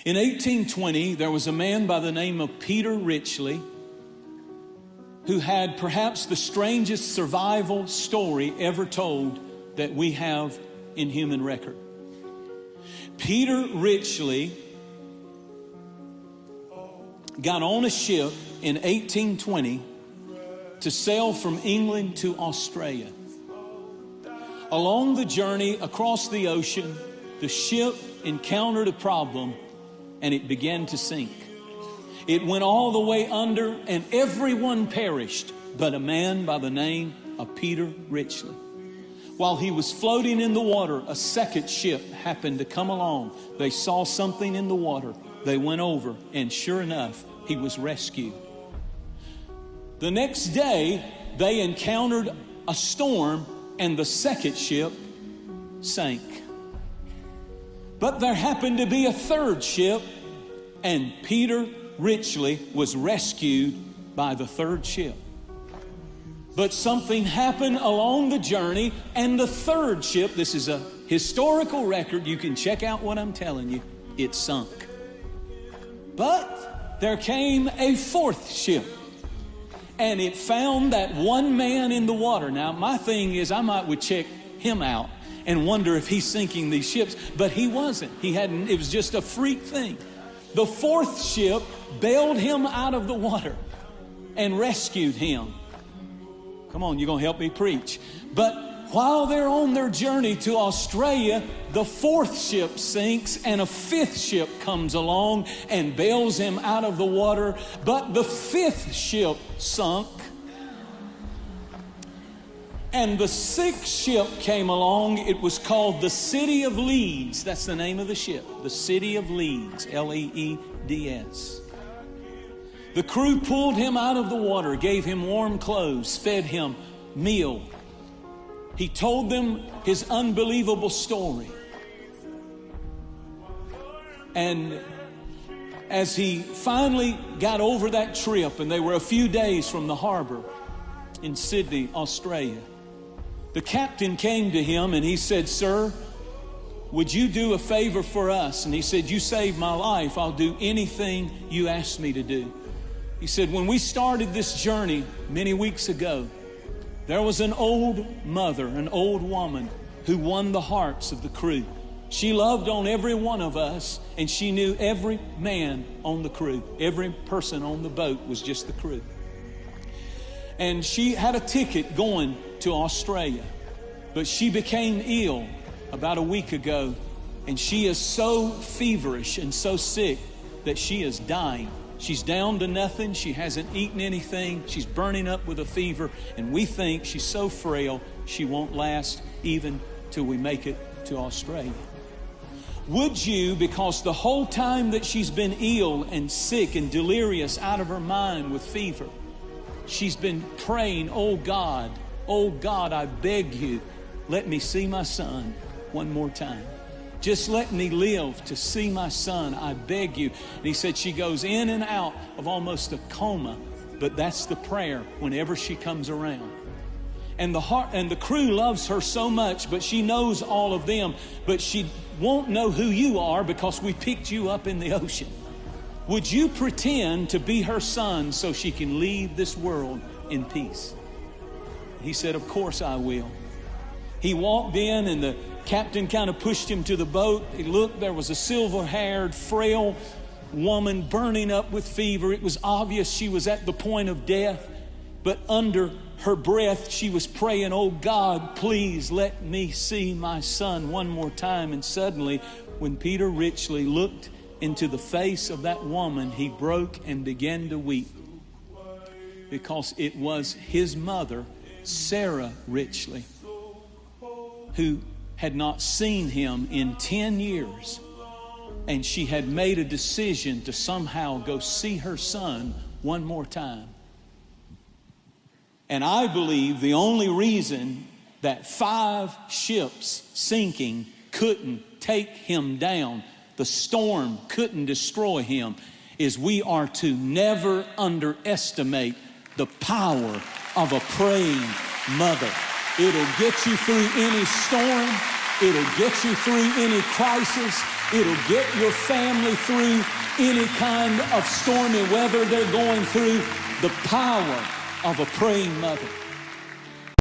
In 1820, there was a man by the name of Peter Ritchley who had perhaps the strangest survival story ever told that we have in human record. Peter Ritchley got on a ship in 1820 to sail from England to Australia. Along the journey across the ocean, the ship encountered a problem and it began to sink. It went all the way under and everyone perished but a man by the name of Peter Ritchley. While he was floating in the water, a second ship happened to come along. They saw something in the water. They went over, and sure enough, he was rescued. The next day, they encountered a storm, and the second ship sank. But there happened to be a third ship, and Peter Ritchley was rescued by the third ship. But something happened along the journey, and the third ship, this is a historical record, you can check out what I'm telling you, it sunk. But there came a fourth ship, and it found that one man in the water. Now, my thing is, I would check him out and wonder if he's sinking these ships, but he wasn't. It was just a freak thing. The fourth ship bailed him out of the water and rescued him. Come on, you're going to help me preach. But while they're on their journey to Australia, the fourth ship sinks and a fifth ship comes along and bails him out of the water. But the fifth ship sunk. And the sixth ship came along. It was called the City of Leeds. That's the name of the ship. The City of Leeds, Leeds. The crew pulled him out of the water, gave him warm clothes, fed him meal. He told them his unbelievable story. And as he finally got over that trip, and they were a few days from the harbor in Sydney, Australia, the captain came to him and he said, "Sir, would you do a favor for us?" And he said, "You saved my life. I'll do anything you ask me to do." He said, "When we started this journey many weeks ago, there was an old mother, an old woman who won the hearts of the crew. She loved on every one of us, and she knew every man on the crew. Every person on the boat was just the crew. And she had a ticket going to Australia, but she became ill about a week ago, and she is so feverish and so sick that she is dying. She's down to nothing. She hasn't eaten anything. She's burning up with a fever, and we think she's so frail she won't last even till we make it to Australia. Would you, because the whole time that she's been ill and sick and delirious out of her mind with fever, she's been praying, oh God, I beg you, let me see my son one more time. Just let me live to see my son, I beg you." And he said she goes in and out of almost a coma, but that's the prayer whenever she comes around. And the crew loves her so much, but she knows all of them, but she won't know who you are because we picked you up in the ocean. Would you pretend to be her son so she can leave this world in peace? He said, "Of course I will." He walked in, and the captain kind of pushed him to the boat. He looked, there was a silver-haired, frail woman burning up with fever. It was obvious she was at the point of death, but under her breath, she was praying, "Oh God, please let me see my son one more time." And suddenly, when Peter Ritchley looked into the face of that woman, he broke and began to weep, because it was his mother, Sarah Ritchley, who had not seen him in 10 years. And she had made a decision to somehow go see her son one more time. And I believe the only reason that 5 ships sinking couldn't take him down, the storm couldn't destroy him, is we are to never underestimate the power of a praying mother. It'll get you through any storm. It'll get you through any crisis. It'll get your family through any kind of stormy weather they're going through. The power of a praying mother.